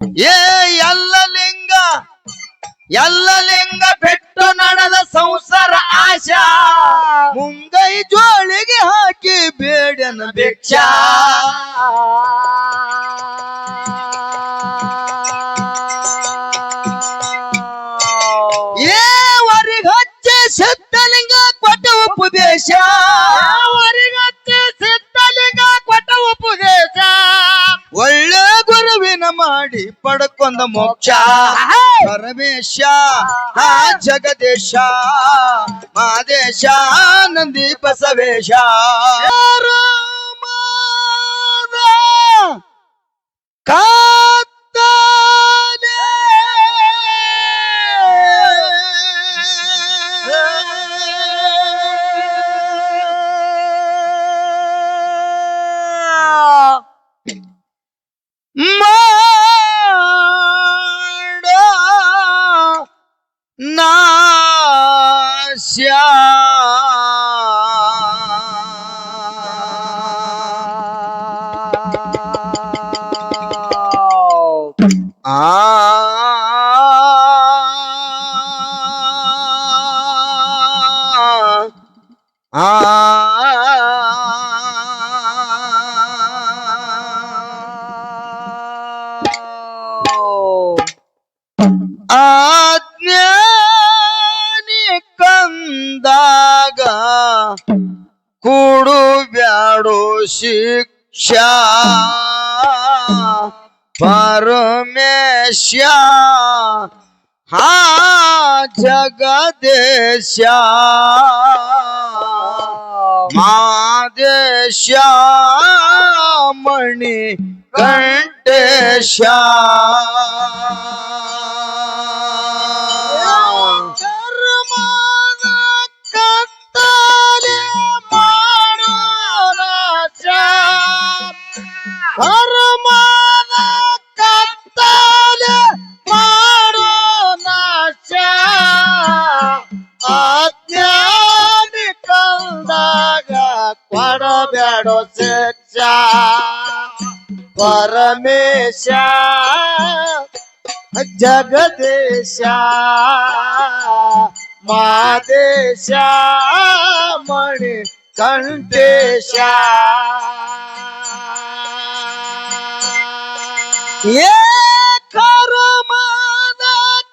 ಏ ಎಲ್ಲ ಲಿಂಗ ಬಿಟ್ಟು ನಡೆದ ಸಂಸಾರ ಆಶಾ ಮುಂಗೈ ಜೋಳಿಗೆ ಹಾಕಿ ಬೇಡನ ಭಿಕ್ಷಾ ಏ ವರಿಗಚ್ಚೆ ಸಿದ್ಧಲಿಂಗ ಕೊಟ್ಟ ಉಪದೇಶ ಸಿದ್ಧಲಿಂಗ ಕೊಟ್ಟ ಉಪದೇಶ ಒಳ್ಳೆ ಗುರುವಿನ ಮಾಡಿ ಪಡ್ಕೊಂಡ ಮೋಕ್ಷ ಪರಮೇಶ ಆ ಜಗದೇಶ ಮಾದೇಶ ನಂದಿ ಬಸವೇಶ ನಾಶ್ಯಾ ಆಜ್ಞಾನಿ ಕಂದಾಗ ಕೂಡು ಬ್ಯಾಡು ಶಿಕ್ಷಾ ಪರಮೇಶ ಹಾ ಜಗದೇಶ ಮಾದೇಶ ಮಣಿ ಕಂಠೇಶ ಆಜ್ಞಾನಿ ಕಂದಾಗ ಕೊಡಬೇಡೋ ಶಿಕ್ಷಾ ಪರಮೇಶ ಜಗದೇಶ ಮಾದೇಶ ಮಣಿ ಕಂಠೇಶ ಏ ಕರ್ಮದ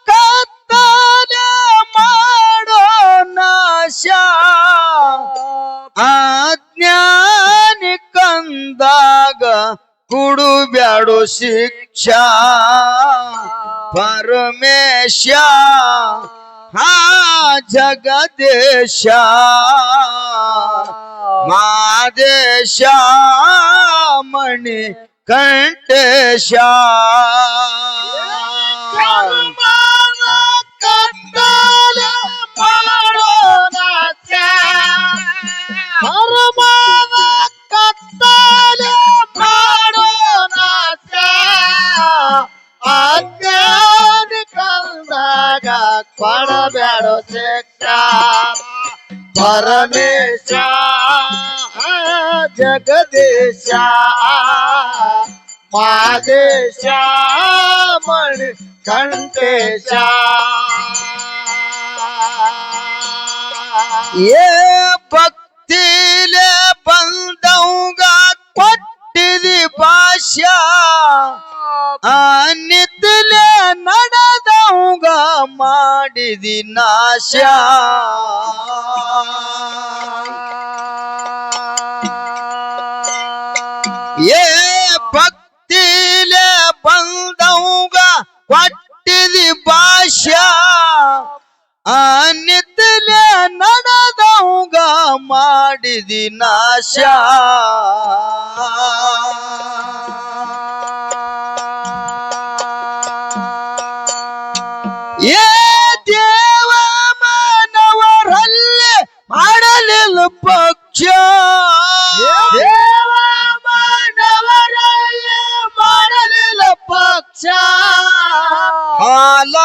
ಕತ್ತಲೆ ಮಾಡೋ ನಾಶ ಆಜ್ಞಾನಿ ಕಂದಾಗ ಕುಡು ಬ್ಯಾಡು ಶಿಕ್ಷಾ ಪರಮೇಶ ಹಾ ಜಗದೇಶ ಮಾದೇಶ ಮಣಿ ಕಂಠೇಶ ಕತ್ತಲೆ ಮಾಡೋ ನಾಶ ಕರ್ಮದ ಕತ್ತಲೆ ಮಾಡೋ ನಾಶ ಅಜ್ಞಾನಿ ಕಂದಾಗ ಕೊಡಬೇಡೋ ಶಿಕ್ಷಾ ಪರಮೇಶ ಜಗದೇಶ ಮಾದೇಶ ಮಣಿ ಕಂಠೇಶ ಏ ಭಕ್ತಿಲೆ ಬಂದವಂಗ ಕೊಟ್ಟಿದಿ ಭಾಷ್ಯ ನಿತ್ತಲೆ ನಡೆದವಂಗ ಮಾಡಿದಿ ನಾಶ ಏ ಭಕ್ತಿಲೆ ಬಂದವಂಗ ಕೊಟ್ಟಿದಿ ಭಾಷ್ಯ ನಿತ್ತಲೆ ನಡೆದವಂಗ ಮಾಡಿದಿ ನಾಶ ಏ ದೇವ ಮಾನವರಲ್ಲಿ ಮಾಡಲಿಲ್ಲ ಪಕ್ಷ ದೇವ ಮಾನವರಲ್ಲಿ ಮಾಡಲಿಲ್ಲ ಪಕ್ಷ ಹಾಲ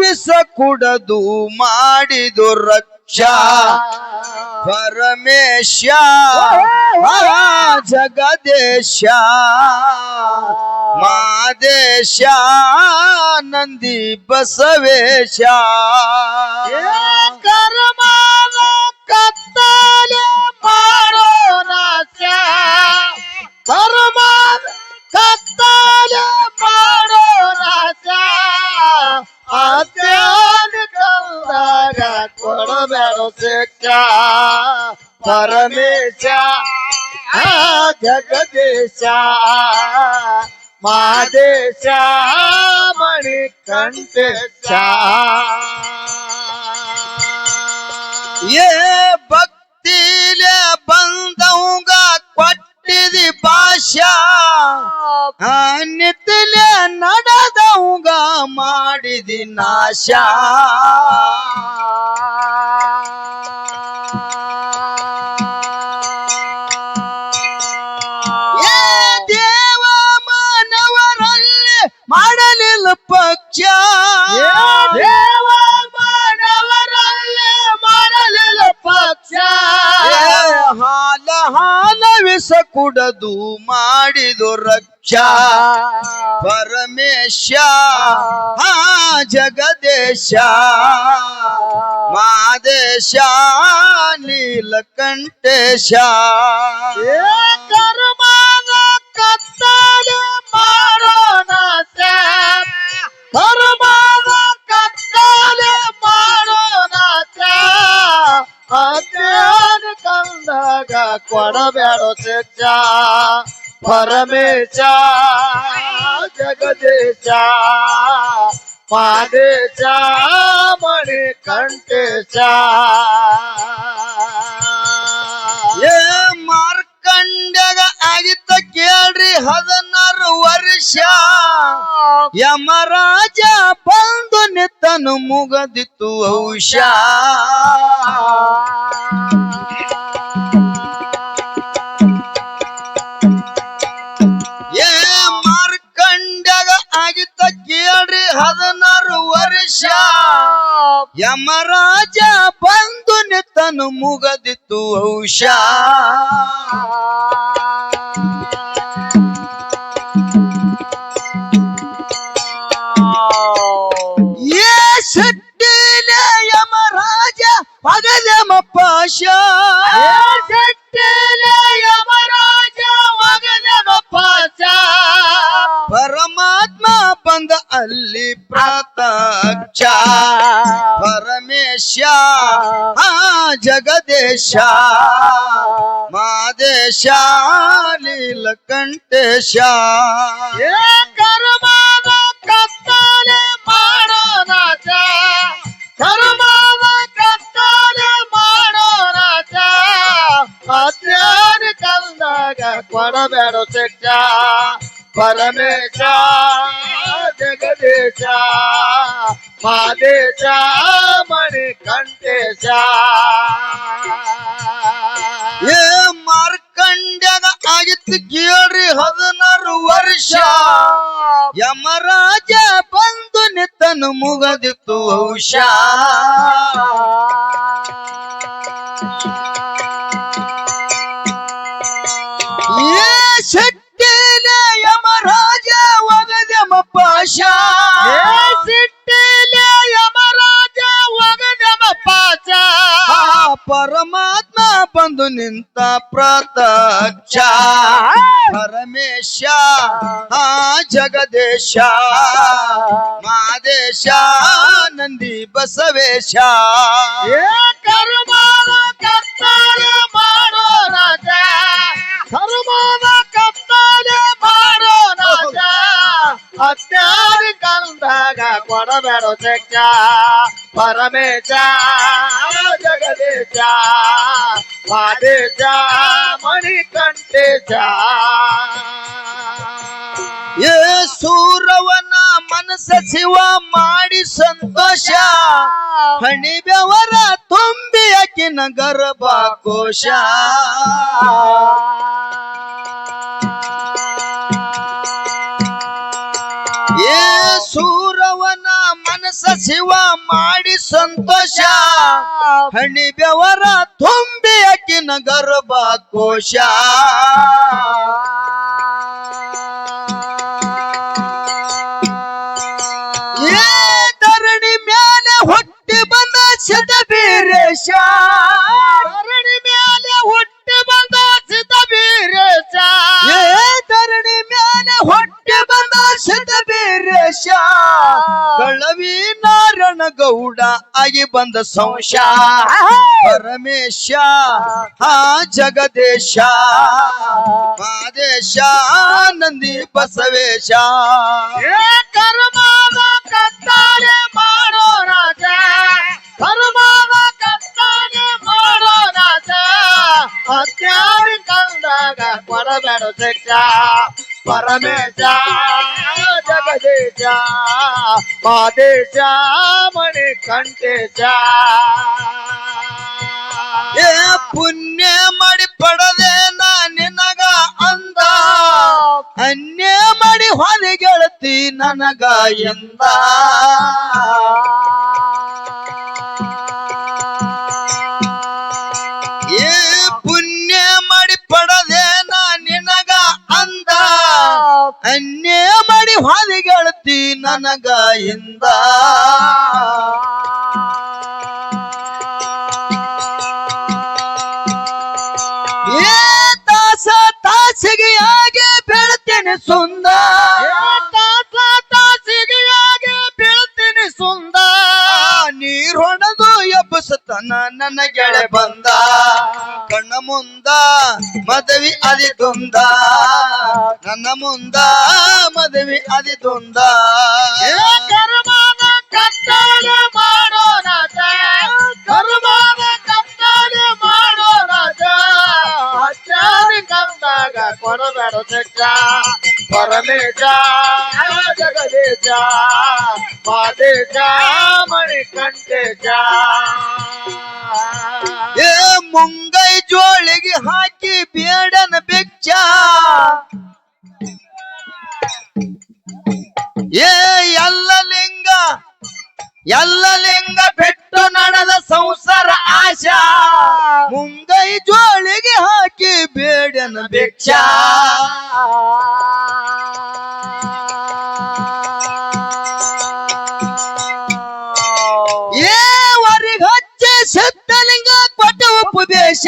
ವಿಷ ಕುಡದು ಮಾಡಿದು ರಕ್ಷ ಪಕ್ಷ ಪರಮೇಶ ಜಗದೇಶ ಮಾದೇಶ ನಂದಿ ಬಸವೇಶ ಕರ್ಮದ ಕತ್ತಲೆ ಮಾಡೋ ನಾಶ ಕರ್ಮದ ಕತ್ತಲೆ ಮಾಡೋ ನಾಶ ಅತ್ಯಾನಿಕಂದಾಗ ಕೊಡಬೇಡ ಶಿಕ್ಷ ಪರಮೇಶ ಜಗದೇಶ ಮಾದೇಶ ಮಣಿಕಂಠೇಶ ಏ ಭಕ್ತಿಲೆ ಬಂದವಂಗ ಕೊಟ್ಟಿದಿ ಭಾಷಾ ನಿತ್ಲೆ ನಡೆದವಂಗ ಮಾಡಿದಿ ನಾಶ ಏ ದೇವ ಮಾನವರಲ್ಲಿ ಮಾಡಲಿಲ್ಲ ಪಕ್ಷ ದೇವ ಮಾನವರಲ್ಲಿ ಮಾಡಲಿಲ್ಲ ಪಕ್ಷ ಹಾಲ ಹಾಲ ವಿಷ ಕುಡದು ಮಾಡಿದು ರಕ್ಷಾ ಪರಮೇಶ ಜಗದೇಶ ಮಾದೇಶ ನೀಲಕಂಠೇಶ ಕರ್ಮದ ಕತ್ತಲೆ ಮಾಡೋ ನಾಶ ಕರ್ಮದ ಕತ್ತಲೆ ಮಾಡೋ ನಾಶ ಅಜ್ಞಾನ ಕಂದಾಗ ಕೊಡಬೇಡ ಶಿಕ್ಷ ಪರಮೇಶ ಜಗದೇಶ ಮಾದೇಶ ಮಣಿಕಂಠೇಶ ಏ ಮಾರ್ಕಂಡ್ಯಾಗ ಆಗಿತ್ತ ಕೇಳ್ರಿ 16 ವರ್ಷ ಯಮರಾಜ ಬಂದು ನಿತ್ತನು ಮುಗದಿತ್ತು ಔಷ ಏ ಮಾರ್ಕಂಡ್ಯಾಗ ಆಗಿತ್ತ ಕೇಳ್ರಿ 16 ವರ್ಷ ಯಮರಾಜ ಬಂದು ನಿತ್ತನು ಮುಗದಿತ್ತು ಔಷ ಏ ಶೆಟ್ಟಿಲೆ ಯಮರಾಜ ಪಗದಮ ಪಾಶ ಯಮರಾಜ ಒಗದಮ ಪಾಶ ಪರಮಾತ್ಮ ಬಂದ ಅಲ್ಲಿ ಪ್ರತ್ಯಕ್ಷ ಪರಮೇಶ ಜಗದೇಶ ಮಾದೇಶ ನೀಲಕಂಠೇಶ ಕರ್ಮದ ಕತ್ತಲೆ ಮಾಡೋ ನಾಶ ಕರ್ಮದ ಕತ್ತಲೆ ಮಾಡೋ ನಾಶ ಅಜ್ಞಾನ ಕಂದಾಗ ಕೊಡಬೇಡ ಶಿಕ್ಷ ಪರಮೇಶ ಜಗದೇಶ ಮಾದೇಶ ಮಣಿಕಂಠೇಶ ಏ ಮಾರ್ಕಂಡ್ಯಾಗ ಆಗಿತ್ತು ಕೇಳ್ರಿ 16 ವರ್ಷ ಯಮರಾಜ ಬಂದು ನಿತ್ತನು ಮುಗದಿತ್ತು ಔಷ ಏ ಶೆಟ್ಟಿಲ ಯಮರಾಜ ಒಗದಮ ಪಾಶ ಸಿಟ್ಟಿಲ ಯಮರಾಜ ಒಗದಮ ಪಾಶ ಪರಮಾತ್ಮ ಬಂದು ನಿಂತ ಪ್ರತ್ಯಕ್ಷ ಪರಮೇಶ ಜಗದೇಶ ಮಾದೇಶ ನಂದಿ ಬಸವೇಶ ಕರ್ಮದ ಕತ್ತಲೆ ಮಾಡೋ ರಾಜ ಕರ್ಮದ ಕತ್ತಲೆ ಮಾಡೋ ರಾಜ ಅಜ್ಞಾನ ಕಂದಾಗ ಕೊಡಬೇಡ ಶಿಕ್ಷ ಪರಮೇಶ ಜಗದೇಶ ಮಾದೇಶ ಮಣಿಕಂಠೇಶ ಏ ಸೂರವನ ಮನಸ್ಸ ಶಿವ ಮಾಡಿ ಸಂತೋಷ ಹಣಿ ಬೆವರ ತುಂಬಿ ಅಕ್ಕಿನ ಗರ್ಭಕೋಶ ಏ ಸೂರವನ ಮನಸ್ಸ ಶಿವ ಮಾಡಿ ಸಂತೋಷ ಹಣಿ ಬೆವರ ತುಂಬಿ ಅಕ್ಕಿನ ಗರ್ಭ ಕೋಶ ಏ ಧರಣಿ ಮೇಲೆ ಹುಟ್ಟಿ ಬಂದ ಸಿದ್ಧಬೀರೇಶ ಧರಣಿ ಮೇಲೆ ಹುಟ್ಟಿ ಬಂದ ಸಿದ್ಧಬೀರೇಶ ಏ ಧರಣಿ ಮೇಲೆ ಹುಟ್ಟಿ ಬಂದ ಸಿದ್ಧಬೀರೇಶ ಕಳವಿ ನಾರಾಯಣ ಗೌಡ ಆಗಿ ಬಂದ ಸಂಶ ಪರಮೇಶ ಹಾ ಜಗದೇಶ ಮಾದೇಶ ನಂದಿ ಬಸವೇಶ ಏ ಕರ್ಮದ ಕತ್ತಾಳೆ ಮಾಡೋ ರಾಜ ಕರ್ಮದ ಕತ್ತಾಳೆ ಮಾಡೋ ರಾಜ ಅತ್ಯಾರಿ ಕಂದಾಗ ಕೊಡಬೇಡ ಶಿಕ್ಷ ಪರಮೇಶ ಜಗದೀಶ ಮಾದೇಶ ಮಣಿ ಕಂಠೇಶ ಏ ಪುಣ್ಯ ಮಾಡಿ ಪಡದೆ ನಾ ನಿನಗ ಅಂದ ಅನ್ಯ ಮಾಡಿ ಹೊಲಿ ಗೆಳತಿ ನನಗ ಎಂದ ಏ ಪುಣ್ಯ ಮಾಡಿ ಪಡದೆ ನಾ ನಿನಗ ಅಂದ ಅನ್ಯ ಮಾಡಿ ಹೊಲಿ ಗೆಳತಿ ನನಗ ಎಂದ ಏ ತಾಸ ತಾಸಿಗೆ ಹಾಗೆ ಬೆಳತೇನೆ ಸುಂದ ತಾಸಿಗೆಯಾಗಿ ಬೀಳ್ತೀನಿ ಸುಂದ ನೀರ್ ಹೊಡೆದು ಎಬ್ಬಸತನ ನನ್ನ ಗೆಳೆ ಬಂದ ಕಣ್ಣ ಮುಂದ ಮದವಿ ಅದಿದೊಂದ ನನ್ನ ಮುಂದ ಮದವಿ ಅದಿದೊಂದ ಏ ಕರ್ಮದ ಕತ್ತಾಳೆ ಮಾಡೋ ರಾಜ ಕರ್ಮದ ಕತ್ತಾಳೆ ಮಾಡೋ ರಾಜ ಅತ್ಯಾರಿ ಕಂದಾಗ ಕೊಡಬೇಡ ಶಿಕ್ಷ ಪರಮೇಶ ಜಗದೀಶ ಮಾದೇಶ ಮಣಿ ಕಂಠೇಶ ಏ ಮುಂಗೈ ಜೋಳಿಗೆ ಹಾಕಿ ಬೇಡನ ಬೆಚ್ಚ ಏ ಎಲ್ಲ ಲಿಂಗ ಬಿಟ್ಟು ನಡೆದ ಸಂಸಾರ ಆಶಾ ಮುಂಗೈ ಜೋಳಿಗೆ ಹಾಕಿ ಬೇಡನ ಬೆಚ್ಚ ಏ ವರಿಗೆ ಹಚ್ಚಿ ಸಿದ್ಧಲಿಂಗ ಕೊಟ್ಟ ಉಪದೇಶ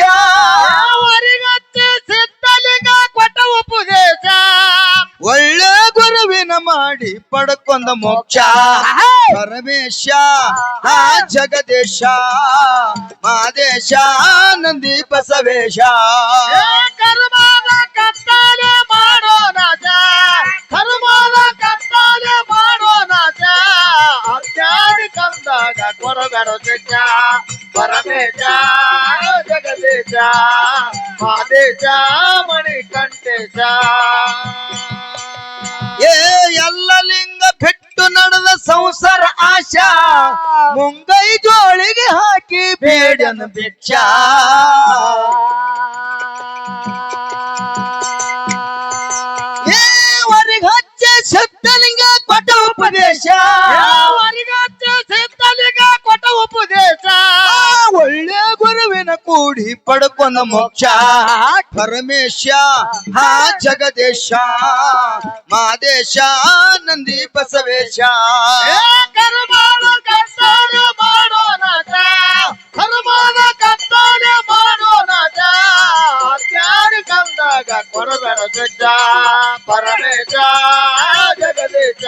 ಅವರಿಗತ್ತೆ ಸಿದ್ಧಲಿಂಗ ಕೊಟ್ಟ ಉಪದೇಶ ಒಳ್ಳೆ ಗುರುವಿನ ಮಾಡಿ ಪಡ್ಕೊಂಡ ಮೋಕ್ಷ ಪರಮೇಶ ಆ ಜಗದೇಶ ಮಾದೇಶ ನಂದಿ ಬಸವೇಶ ಏ ಕರ್ಮದ ಕತ್ತಾಳೆ ಮಾಡೋ ರಾಜ ಕರ್ಮದ ಕತ್ತಾಳೆ ಮಾಡೋ ರಾಜ ಅತ್ಯಾರಿ ಕಂದಾಗ ಕೊಡಬೇಡ ಶಿಕ್ಷ ಪರಮೇಶ ಜಗದೀಶ ಮಾದೇಶ ಮಣಿ ಕಂಠೇಶ ಏ ಎಲ್ಲ ಲಿಂಗ ಬಿಟ್ಟು ನಡೆದ ಸಂಸಾರ ಆಶಾ ಮುಂಗೈ ಜೋಳಿಗೆ ಹಾಕಿ ಬೇಡನ ಭಿಕ್ಷ ಏ ವರಿಗೆ ಹಚ್ಚಿ ಸಿದ್ಧಲಿಂಗ ಕೊಟ್ಟ ಉಪದೇಶ ಅವರಿಗತ್ತೆ ಸಿದ್ಧಲಿಂಗ ಕೊಟ್ಟ ಉಪದೇಶ ಒಳ್ಳೆ ಗುರುವಿನ ಕೂಡಿ ಪಡ್ಕೊಂಡ ಮೋಕ್ಷ ಪರಮೇಶ ಹಾ ಜಗದೇಶ ಮಾದೇಶ ನಂದಿ ಬಸವೇಶ ಏ ಕರ್ಮದ ಕತ್ತಾಳೆ ಮಾಡೋ ರಾಜ ಕರ್ಮದ ಕತ್ತಾಳೆ ಮಾಡೋ ರಾಜ ಅತ್ಯಾರಿ ಕಂದಾಗ ಕೊಡಬೇಡ ಶಿಕ್ಷ ಪರಮೇಶ ಜಗದೀಶ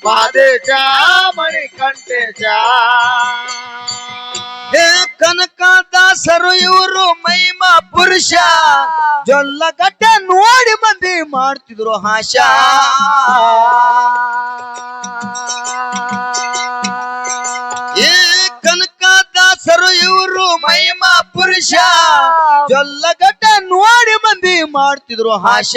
ಮಾದೇಶ ಮಣಿ ಕಂಠೇಶ ಹೇ ಕನಕದಾಸರು ಇವರು ಮಹಿಮಾ ಪುರುಷ ಜೊಲ್ಲಗಟ್ಟೆ ನೋಡಿ ಮಂದಿ ಮಾಡ್ತಿದ್ರು ಹಾಶ ಏ ಕನಕದಾಸರು ಇವರು ಮಹಿಮಾ ಪುರುಷ ಜೊಲ್ಲಗಟ್ಟೆ ನೋಡಿ ಮಂದಿ ಮಾಡ್ತಿದ್ರು ಹಾಶ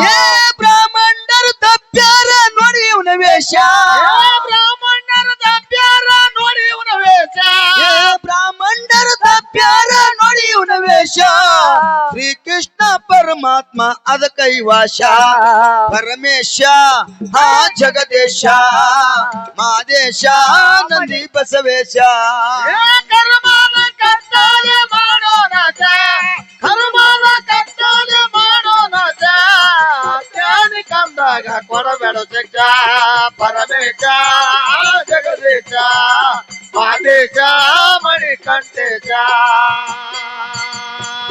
ಏ ಬ್ರಾಹ್ಮಣರು ತಪ್ಪ್ಯಾರ ನೋಡಿ ಇವನ ವೇಷ ಬ್ರಾಹ್ಮಣರ ದಬ್ಬ್ಯಾರ ನೋಡಿ ಇವನ ವೇಷ ಏ ಬ್ರಾಹ್ಮಣರು ತಪ್ಪ್ಯಾರ ನೋಡಿ ಇವನ ವೇಷ ಶ್ರೀ ಕೃಷ್ಣ ಪರಮಾತ್ಮ ಅದ ಕೈವಾಶ ಪರಮೇಶ ಹಾ ಜಗದೇಶ ಮಾದೇಶ ನಂದಿ ಬಸವೇಶ ಕರ್ಮನ ಕತ್ತಲೆ ಮಾಡೋ ನಾಚ ಕರ್ಮನ ಕತ್ತಲೆ ಮಾಡೋ ನಾಚ ಜ್ಞಾನಿ ಕಂದಾಗ ಕೊಡಬೇಡ ಶಿಕ್ಷ ಪರಮೇಶ ಜಗದೀಶ ಮಾದೇಶ ಮಣಿಕಂಠೇಶ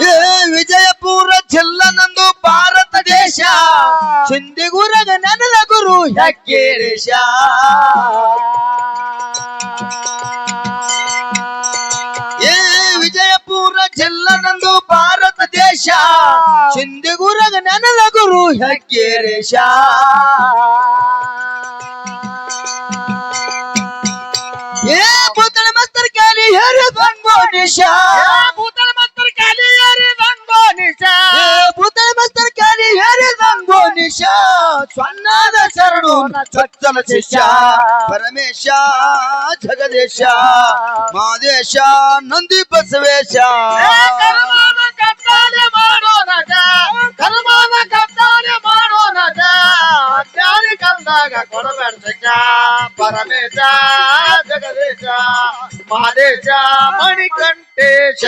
ಏ ವಿಜಯಪುರ ಜಿಲ್ಲಾ ನಂದು ಭಾರತ ದೇಶ ಸಿಂಧಿಗುರಗ ನನಲ ಗುರು ಹಕ್ಕೇರೇಶ ಏ ವಿಜಯಪುರ ಜಿಲ್ಲಾ ನಂದು ಭಾರತ ದೇಶ ಸಿಂಧಿಗುರಗ ನನಲ ಗುರು ಹಕ್ಕೇರೇಶ ಏ ಭೂತಳ ಮಸ್ತರ್ ಕಾಲಿ ಹೇರಿ ಬಂಗೋ ನಿಶಾ ಭೂತಳ ಮಸ್ತರ್ ಕಾಲಿ ಯಾರಿ ಬಂಗೋ ನಿಶಾ ಭೂತಳ ಮಸ್ತರ್ ಕಾಲಿ ಹೇರಿ ಬಂಗೋ ನಿಶಾ ಸ್ವನ್ನಾದ ಶರಣು ಚೊಚ್ಚಲ ಶಿಷ್ಯ ಪರಮೇಶ ಜಗದೇಶ ಮಾದೇಶ ನಂದಿ ಬಸವೇಶ ಕರ್ಮನ ಕತ್ತಲೆ ಮಾಡೋ ರಾಜ ಕರ್ಮನ ಕತ್ತಲೆ ಮಾಡೋ ರಾಜ ಜ್ಞಾನಿ ಕಂದಾಗ ಕೊಡಬೇಡ ಶಿಕ್ಷ ಪರಮೇಶ ಜಗದೀಶ ಮಾದೇಶ ಮಣಿಕಂಠೇಶ